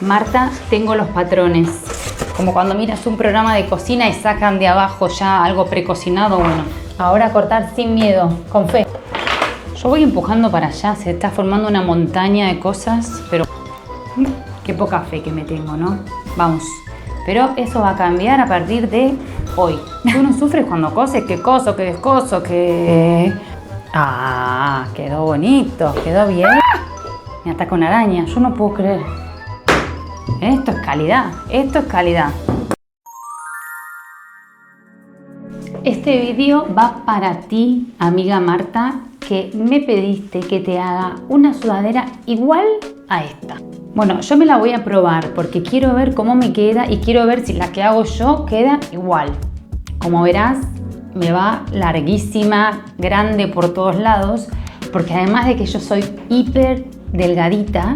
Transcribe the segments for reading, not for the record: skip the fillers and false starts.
Marta, tengo los patrones. Como cuando miras un programa de cocina y sacan de abajo ya algo precocinado, bueno. Ahora cortar sin miedo, con fe. Yo voy empujando para allá, se está formando una montaña de cosas, pero qué poca fe que me tengo, ¿no? Vamos. Pero eso va a cambiar a partir de hoy. Tú no sufres cuando coses, que coso, que descoso, que... Ah, quedó bonito, quedó bien. Mira, está con araña, yo no puedo creer. Esto es calidad, esto es calidad. Este vídeo va para ti, amiga Marta, que me pediste que te haga una sudadera igual a esta. Bueno, yo me la voy a probar porque quiero ver cómo me queda y quiero ver si la que hago yo queda igual. Como verás, me va larguísima, grande por todos lados, porque además de que yo soy hiper delgadita,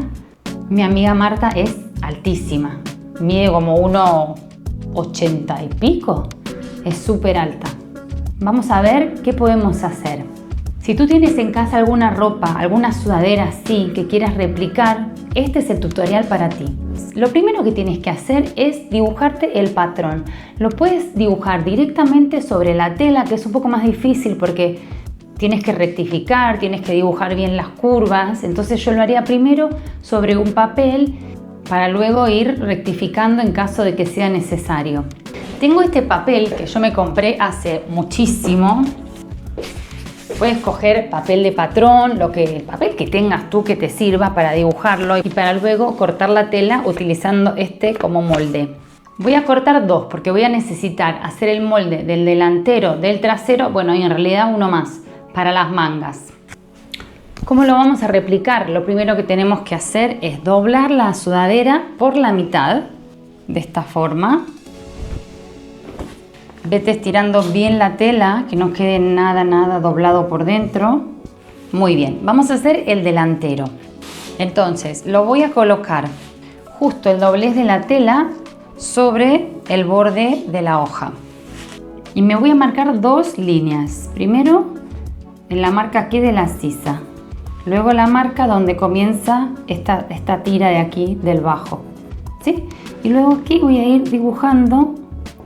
mi amiga Marta es altísima. Mide como 1,80 y pico. Es súper alta. Vamos a ver qué podemos hacer. Si tú tienes en casa alguna ropa, alguna sudadera así que quieras replicar, este es el tutorial para ti. Lo primero que tienes que hacer es dibujarte el patrón. Lo puedes dibujar directamente sobre la tela, que es un poco más difícil porque tienes que rectificar, tienes que dibujar bien las curvas. Entonces yo lo haría primero sobre un papel para luego ir rectificando en caso de que sea necesario. Tengo este papel que yo me compré hace muchísimo. Puedes coger papel de patrón, el papel que tengas tú que te sirva para dibujarlo y para luego cortar la tela utilizando este como molde. Voy a cortar dos porque voy a necesitar hacer el molde del delantero, del trasero, bueno, y en realidad uno más para las mangas. ¿Cómo lo vamos a replicar? Lo primero que tenemos que hacer es doblar la sudadera por la mitad, de esta forma. Vete estirando bien la tela, que no quede nada doblado por dentro. Muy bien, vamos a hacer el delantero. Entonces, lo voy a colocar justo el doblez de la tela sobre el borde de la hoja. Y me voy a marcar dos líneas. Primero, en la marca aquí de la sisa. Luego la marca donde comienza esta tira de aquí del bajo. ¿Sí? Y luego aquí voy a ir dibujando.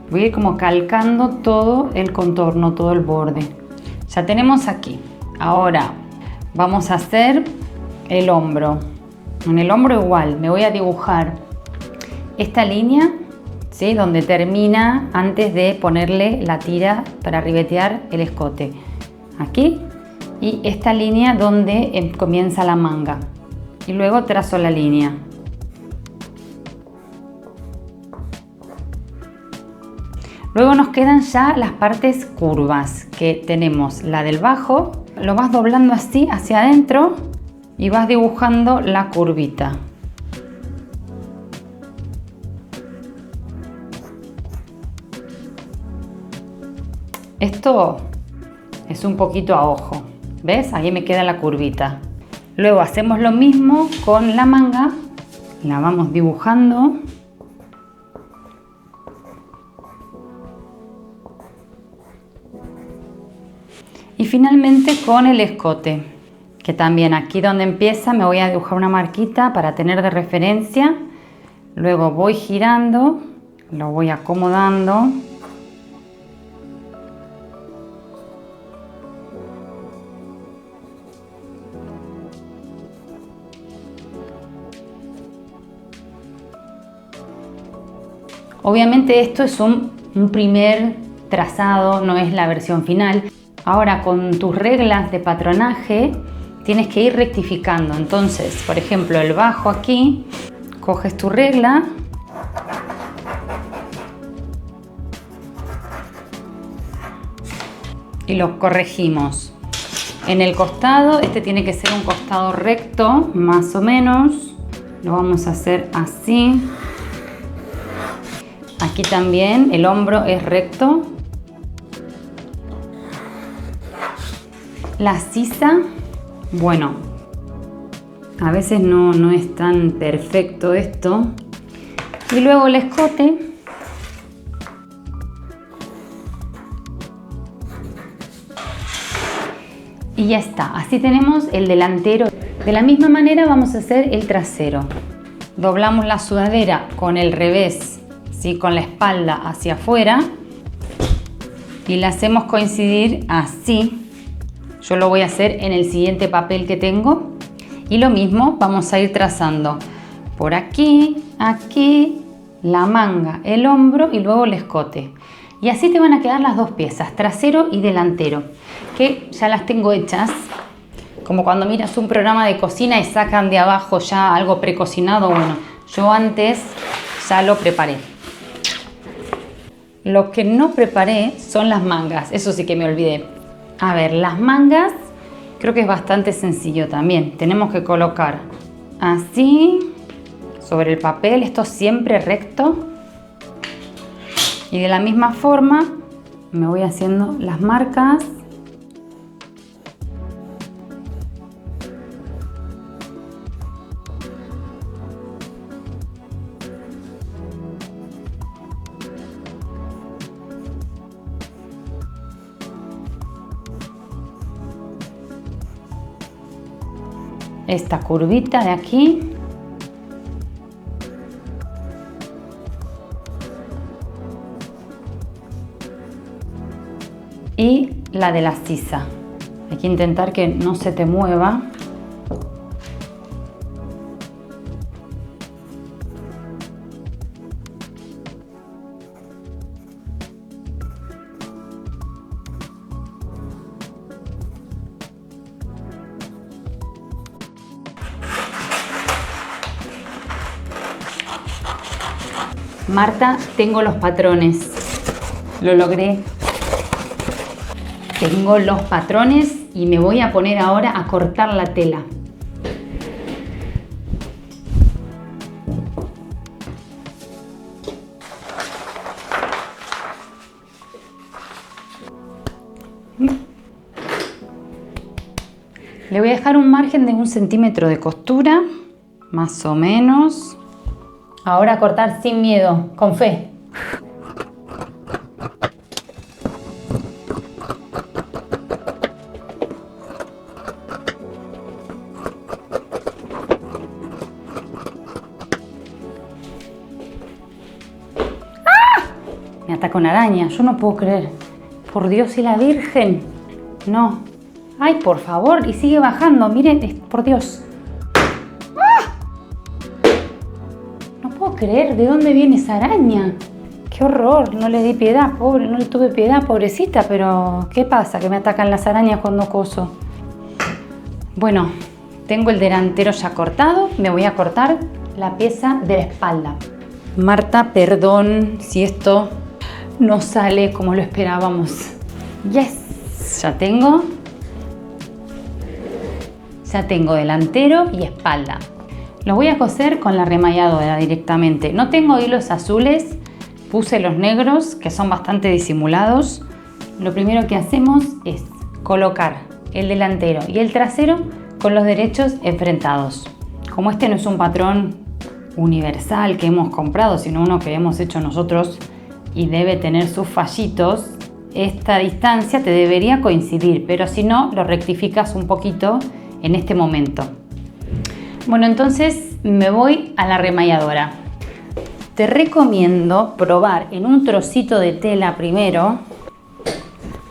Voy a ir como calcando todo el contorno, todo el borde. Ya tenemos aquí. Ahora vamos a hacer el hombro. En el hombro igual, me voy a dibujar esta línea, ¿sí? Donde termina antes de ponerle la tira para ribetear el escote. Aquí. Y esta línea donde comienza la manga. Y luego trazo la línea. Luego nos quedan ya las partes curvas, que tenemos la del bajo, lo vas doblando así hacia adentro y vas dibujando la curvita. Esto es un poquito a ojo, ¿ves? Ahí me queda la curvita. Luego hacemos lo mismo con la manga, la vamos dibujando. Y finalmente con el escote, que también aquí donde empieza me voy a dibujar una marquita para tener de referencia. Luego voy girando, lo voy acomodando. Obviamente esto es un primer trazado, no es la versión final. Ahora con tus reglas de patronaje tienes que ir rectificando. Entonces, por ejemplo, el bajo aquí, coges tu regla y lo corregimos. En el costado, este tiene que ser un costado recto, más o menos. Lo vamos a hacer así. Aquí también el hombro es recto. La sisa, bueno, a veces no es tan perfecto esto. Y luego el escote. Y ya está, así tenemos el delantero. De la misma manera vamos a hacer el trasero. Doblamos la sudadera con el revés, ¿sí? Con la espalda hacia afuera y la hacemos coincidir así. Yo lo voy a hacer en el siguiente papel que tengo y lo mismo vamos a ir trazando por aquí, aquí, la manga, el hombro y luego el escote. Y así te van a quedar las dos piezas, trasero y delantero, que ya las tengo hechas. Como cuando miras un programa de cocina y sacan de abajo ya algo precocinado, bueno, yo antes ya lo preparé. Lo que no preparé son las mangas, eso sí que me olvidé. A ver, las mangas creo que es bastante sencillo también. Tenemos que colocar así sobre el papel, esto siempre recto. Y de la misma forma me voy haciendo las marcas. Esta curvita de aquí. Y la de la sisa. Hay que intentar que no se te mueva. Marta, tengo los patrones. Lo logré. Tengo los patrones y me voy a poner ahora a cortar la tela. Le voy a dejar un margen de 1 centímetro de costura, más o menos. Ahora a cortar sin miedo, con fe. Me ataca una araña, yo no puedo creer. Por Dios y la Virgen. No. Ay, por favor. Y sigue bajando. Miren, por Dios. ¡Ah! No puedo creer de dónde viene esa araña. Qué horror. No le di piedad, pobre. No le tuve piedad, pobrecita. Pero, ¿qué pasa? Que me atacan las arañas cuando coso. Bueno, tengo el delantero ya cortado. Me voy a cortar la pieza de la espalda. Marta, perdón si esto no sale como lo esperábamos. Yes, ya tengo delantero y espalda. Lo voy a coser con la remalladora directamente. No tengo hilos azules, puse los negros que son bastante disimulados. Lo primero que hacemos es colocar el delantero y el trasero con los derechos enfrentados. Como este no es un patrón universal que hemos comprado, sino uno que hemos hecho nosotros y debe tener sus fallitos, esta distancia te debería coincidir, pero si no, lo rectificas un poquito en este momento. Bueno, entonces me voy a la remalladora. Te recomiendo probar en un trocito de tela primero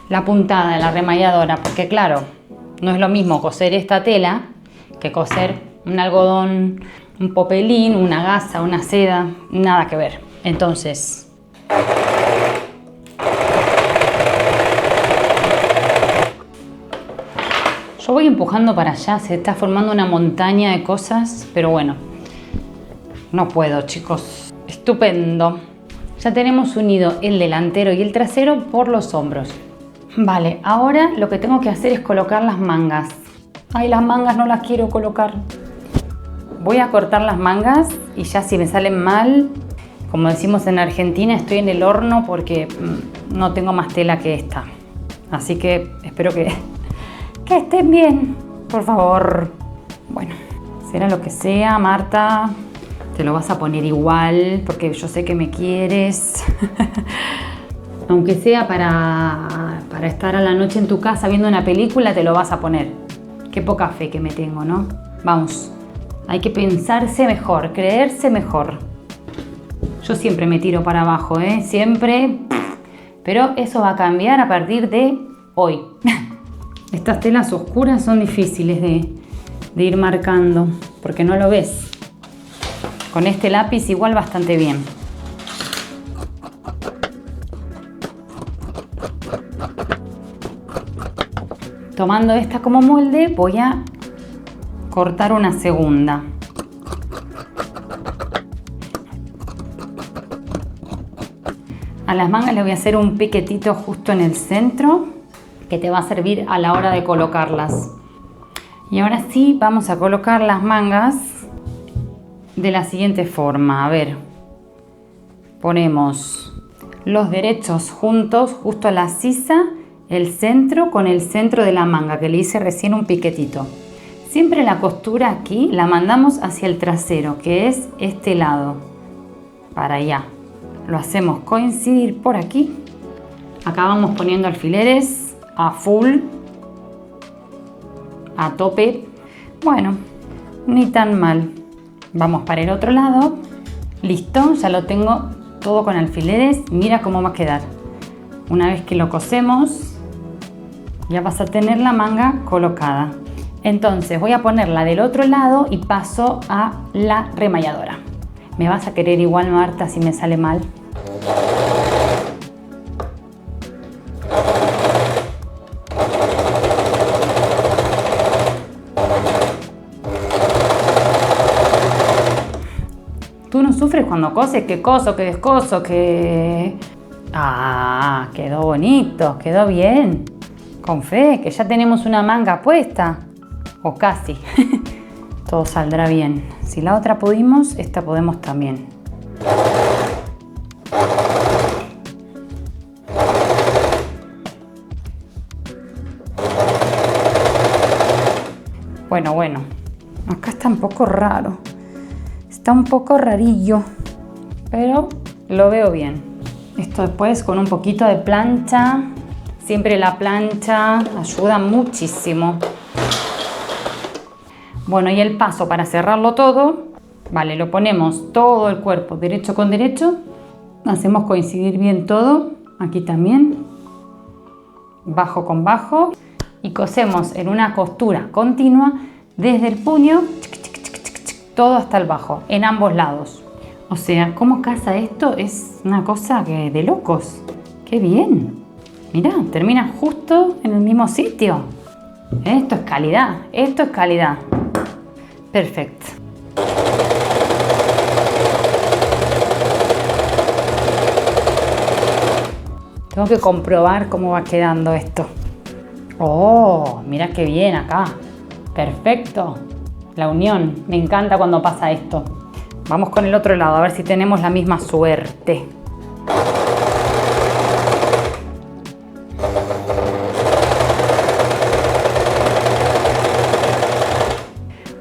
la puntada de la remalladora, porque claro, no es lo mismo coser esta tela que coser un algodón, un popelín, una gasa, una seda, nada que ver. Entonces, yo voy empujando para allá, se está formando una montaña de cosas, pero bueno, no puedo, chicos. Estupendo. Ya tenemos unido el delantero y el trasero por los hombros. Vale, ahora lo que tengo que hacer es colocar las mangas. Ay, las mangas no las quiero colocar. Voy a cortar las mangas y ya si me salen mal, como decimos en Argentina, estoy en el horno porque no tengo más tela que esta. Así que espero que estén bien, por favor. Bueno, será lo que sea, Marta. Te lo vas a poner igual porque yo sé que me quieres. Aunque sea para estar a la noche en tu casa viendo una película, te lo vas a poner. Qué poca fe que me tengo, ¿no? Vamos, Hay que pensarse mejor, creerse mejor. Yo siempre me tiro para abajo, siempre. Pero eso va a cambiar a partir de hoy. Estas telas oscuras son difíciles de ir marcando porque no lo ves. Con este lápiz igual bastante bien. Tomando esta como molde voy a cortar una segunda. A las mangas le voy a hacer un piquetito justo en el centro que te va a servir a la hora de colocarlas. Y ahora sí vamos a colocar las mangas de la siguiente forma. A ver, ponemos los derechos juntos, justo a la sisa, el centro con el centro de la manga que le hice recién un piquetito. Siempre la costura aquí la mandamos hacia el trasero, que es este lado, para allá. Lo hacemos coincidir por aquí. Acá vamos poniendo alfileres a full, a tope. Bueno, ni tan mal. Vamos para el otro lado. Listo, ya lo tengo todo con alfileres. Mira cómo va a quedar. Una vez que lo cosemos, ya vas a tener la manga colocada. Entonces voy a ponerla del otro lado y paso a la remalladora. ¿Me vas a querer igual, Marta, si me sale mal? ¿Tú no sufres cuando coses? ¿Qué coso, qué descoso, qué...? Ah, quedó bonito, quedó bien. Con fe, que ya tenemos una manga puesta. O casi. Todo saldrá bien. Si la otra pudimos, esta podemos también. Bueno. Acá está un poco raro. Está un poco rarillo. Pero lo veo bien. Esto después con un poquito de plancha. Siempre la plancha ayuda muchísimo. Bueno, y el paso para cerrarlo todo, vale, lo ponemos todo el cuerpo derecho con derecho, hacemos coincidir bien todo, aquí también, bajo con bajo, y cosemos en una costura continua desde el puño, todo hasta el bajo, en ambos lados. O sea, ¿cómo casa esto? Es una cosa que de locos. ¡Qué bien! Mirá, termina justo en el mismo sitio. Esto es calidad, esto es calidad. Perfecto. Tengo que comprobar cómo va quedando esto. Oh, mira qué bien acá. Perfecto. La unión. Me encanta cuando pasa esto. Vamos con el otro lado a ver si tenemos la misma suerte.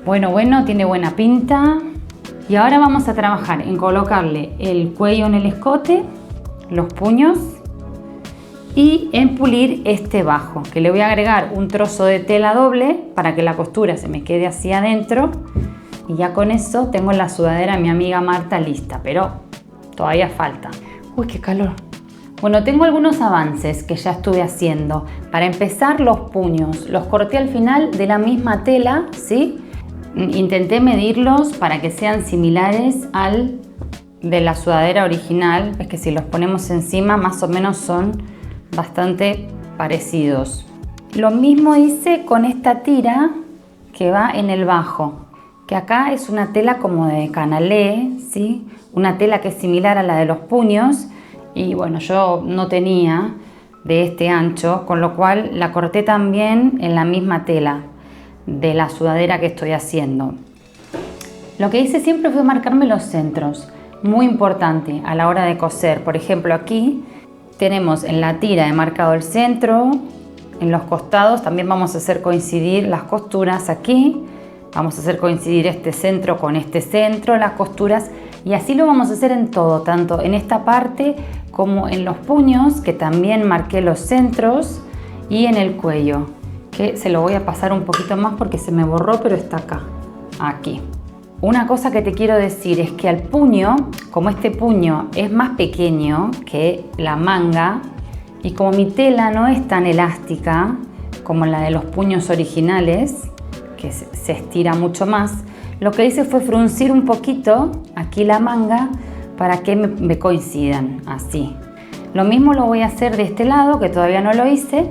Bueno, tiene buena pinta. Y ahora vamos a trabajar en colocarle el cuello en el escote, los puños y en pulir este bajo, que le voy a agregar un trozo de tela doble para que la costura se me quede hacia adentro. Y ya con eso tengo la sudadera de mi amiga Marta lista, pero todavía falta. Uy, qué calor. Bueno, tengo algunos avances que ya estuve haciendo. Para empezar, los puños los corté al final de la misma tela, ¿sí? Intenté medirlos para que sean similares al de la sudadera original. Es que si los ponemos encima más o menos son bastante parecidos. Lo mismo hice con esta tira que va en el bajo, que acá es una tela como de canalé, ¿sí? Una tela que es similar a la de los puños y bueno, yo no tenía de este ancho, con lo cual la corté también en la misma tela de la sudadera que estoy haciendo. Lo que hice siempre fue marcarme los centros, muy importante a la hora de coser. Por ejemplo, aquí tenemos en la tira he marcado el centro, en los costados también vamos a hacer coincidir las costuras aquí, vamos a hacer coincidir este centro con este centro, las costuras, y así lo vamos a hacer en todo, tanto en esta parte como en los puños, que también marqué los centros, y en el cuello, que se lo voy a pasar un poquito más porque se me borró, pero está acá, aquí. Una cosa que te quiero decir es que al puño, como este puño es más pequeño que la manga y como mi tela no es tan elástica como la de los puños originales, que se estira mucho más, lo que hice fue fruncir un poquito aquí la manga para que me coincidan así. Lo mismo lo voy a hacer de este lado, que todavía no lo hice,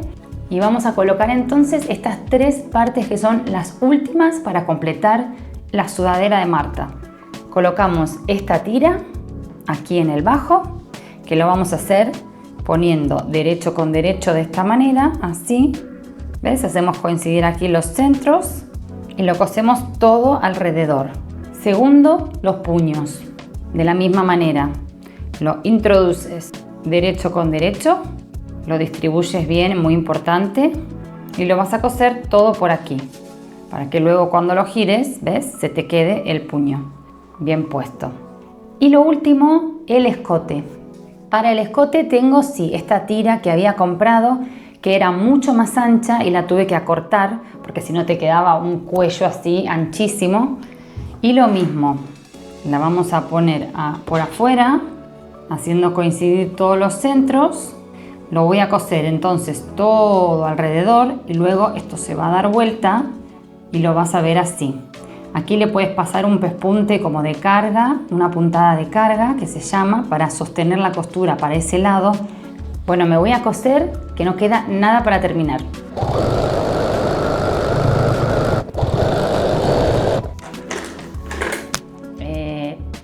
y vamos a colocar entonces estas tres partes que son las últimas para completar la sudadera de Marta. Colocamos esta tira aquí en el bajo, que lo vamos a hacer poniendo derecho con derecho de esta manera, así. ¿Ves? Hacemos coincidir aquí los centros y lo cosemos todo alrededor. Segundo, los puños. De la misma manera, lo introduces derecho con derecho, lo distribuyes bien, muy importante, y lo vas a coser todo por aquí, para que luego cuando lo gires, ¿ves? Se te quede el puño bien puesto. Y lo último, el escote. Para el escote tengo, esta tira que había comprado, que era mucho más ancha y la tuve que acortar, porque si no te quedaba un cuello así anchísimo. Y lo mismo, la vamos a poner por afuera, haciendo coincidir todos los centros. Lo voy a coser entonces todo alrededor y luego esto se va a dar vuelta y lo vas a ver así. Aquí le puedes pasar un pespunte como de carga, una puntada de carga que se llama, para sostener la costura para ese lado. Bueno, me voy a coser, que no queda nada para terminar.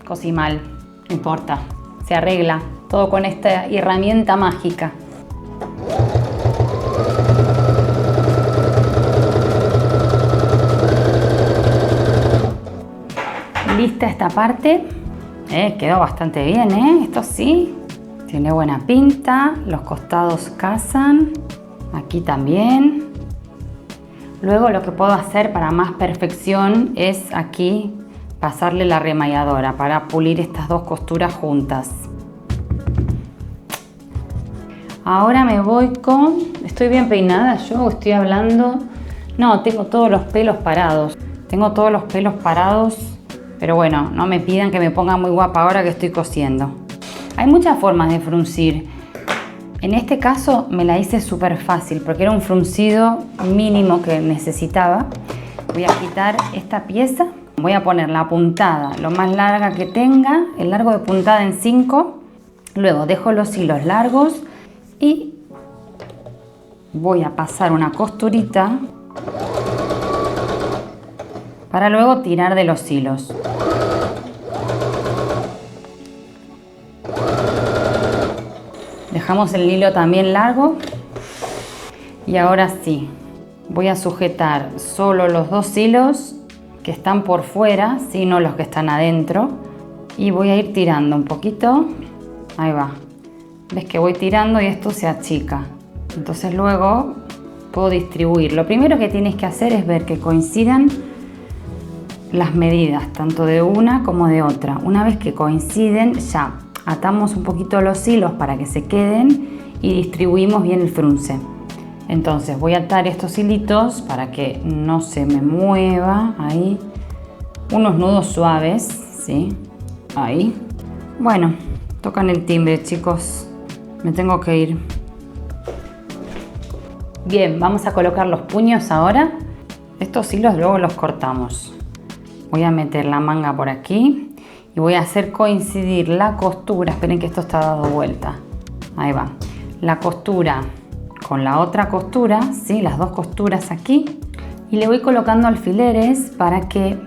Cosí mal, no importa, se arregla todo con esta herramienta mágica. Lista esta parte, quedó bastante bien, esto sí, tiene buena pinta, los costados casan, aquí también. Luego lo que puedo hacer para más perfección es aquí pasarle la remalladora para pulir estas dos costuras juntas. Ahora me voy con... ¿Estoy bien peinada yo o estoy hablando? No, tengo todos los pelos parados. Tengo todos los pelos parados, pero bueno, no me pidan que me ponga muy guapa ahora que estoy cosiendo. Hay muchas formas de fruncir. En este caso me la hice súper fácil porque era un fruncido mínimo que necesitaba. Voy a quitar esta pieza. Voy a poner la puntada lo más larga que tenga, el largo de puntada en 5. Luego dejo los hilos largos y voy a pasar una costurita para luego tirar de los hilos. Dejamos el hilo también largo y ahora sí, voy a sujetar solo los dos hilos que están por fuera, no los que están adentro, y voy a ir tirando un poquito. Ahí va, ves que voy tirando y esto se achica, entonces luego puedo distribuir. Lo primero que tienes que hacer es ver que coincidan las medidas tanto de una como de otra. Una vez que coinciden, ya atamos un poquito los hilos para que se queden y distribuimos bien el frunce. Entonces voy a atar estos hilitos para que no se me mueva, ahí, unos nudos suaves, ¿sí? Ahí. Bueno, tocan el timbre, chicos, me tengo que ir. Bien, vamos a colocar los puños ahora. Estos hilos luego los cortamos. Voy a meter la manga por aquí y voy a hacer coincidir la costura. Esperen que esto está dado vuelta. Ahí va. La costura con la otra costura, ¿sí? Las dos costuras aquí, y le voy colocando alfileres para que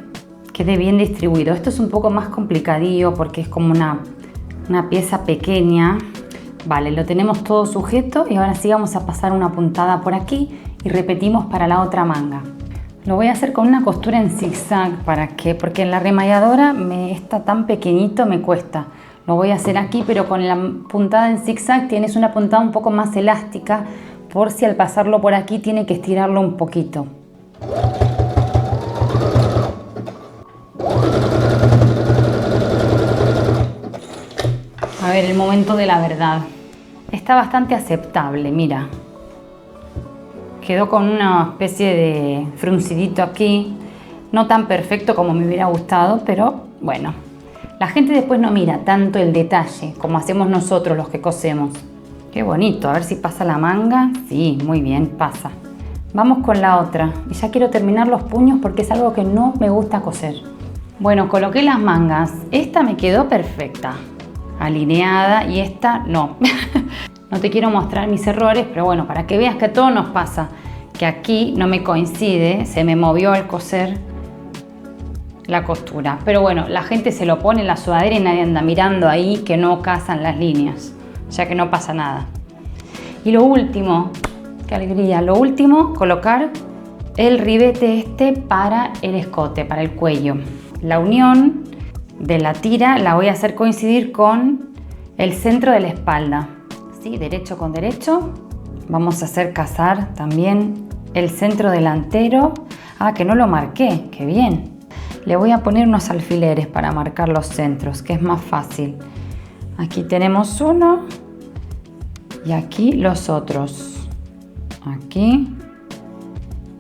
quede bien distribuido. Esto es un poco más complicadillo porque es como una pieza pequeña. Vale, lo tenemos todo sujeto y ahora sí vamos a pasar una puntada por aquí y repetimos para la otra manga. Lo voy a hacer con una costura en zigzag. ¿Para qué? Porque en la remalladora está tan pequeñito, me cuesta. Lo voy a hacer aquí, pero con la puntada en zigzag tienes una puntada un poco más elástica, por si al pasarlo por aquí tiene que estirarlo un poquito. A ver, el momento de la verdad. Está bastante aceptable, mira. Quedó con una especie de fruncidito aquí. No tan perfecto como me hubiera gustado, pero bueno. La gente después no mira tanto el detalle como hacemos nosotros los que cosemos. Qué bonito, a ver si pasa la manga. Sí, muy bien, pasa. Vamos con la otra. Y ya quiero terminar los puños porque es algo que no me gusta coser. Bueno, coloqué las mangas. Esta me quedó perfecta, alineada, y esta no. No te quiero mostrar mis errores, pero bueno, para que veas que a todos nos pasa. Que aquí no me coincide, se me movió al coser la costura. Pero bueno, la gente se lo pone en la sudadera y nadie anda mirando ahí que no casan las líneas. Ya que no pasa nada. Y lo último, qué alegría, lo último, colocar el ribete este para el escote, para el cuello. La unión de la tira la voy a hacer coincidir con el centro de la espalda. ¿Sí? Derecho con derecho. Vamos a hacer casar también el centro delantero. Ah, que no lo marqué, qué bien. Le voy a poner unos alfileres para marcar los centros, que es más fácil. Aquí tenemos uno y aquí los otros. Aquí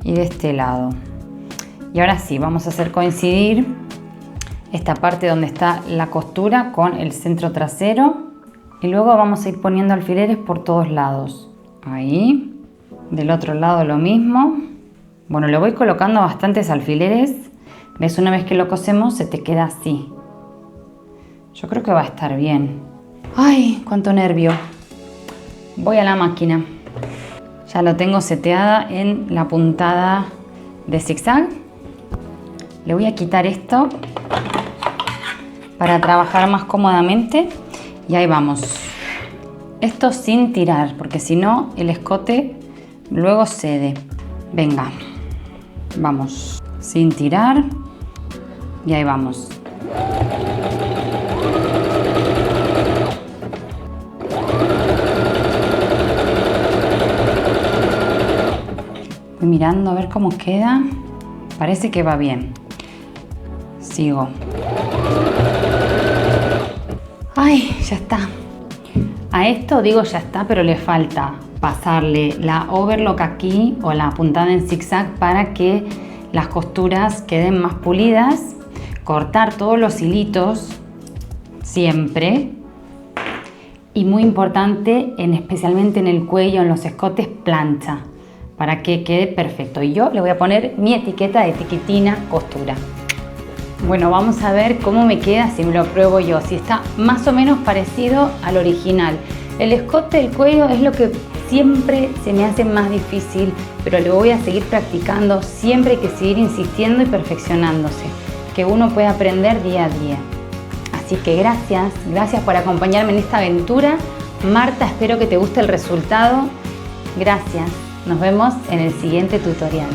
y de este lado. Y ahora sí, vamos a hacer coincidir esta parte donde está la costura con el centro trasero. Y luego vamos a ir poniendo alfileres por todos lados. Ahí. Del otro lado lo mismo. Bueno, le voy colocando bastantes alfileres. ¿Ves? Una vez que lo cosemos se te queda así. Yo creo que va a estar bien. ¡Ay! ¡Cuánto nervio! Voy a la máquina. Ya lo tengo seteada en la puntada de zigzag. Le voy a quitar esto para trabajar más cómodamente. Y ahí vamos. Esto sin tirar, porque si no el escote luego cede. Venga. Vamos. Sin tirar. Y ahí vamos. Voy mirando a ver cómo queda. Parece que va bien. Sigo. ¡Ay! Ya está. A esto digo ya está, pero le falta pasarle la overlock aquí o la puntada en zigzag para que las costuras queden más pulidas. Cortar todos los hilitos siempre. Y muy importante, especialmente en el cuello, en los escotes, plancha, para que quede perfecto. Y yo le voy a poner mi etiqueta de Tiquitina Costura. Bueno, vamos a ver cómo me queda si me lo pruebo yo, si está más o menos parecido al original. El escote del cuello es lo que siempre se me hace más difícil, pero lo voy a seguir practicando. Siempre hay que seguir insistiendo y perfeccionándose, que uno puede aprender día a día. Así que gracias por acompañarme en esta aventura. Marta, espero que te guste el resultado. Gracias. Nos vemos en el siguiente tutorial.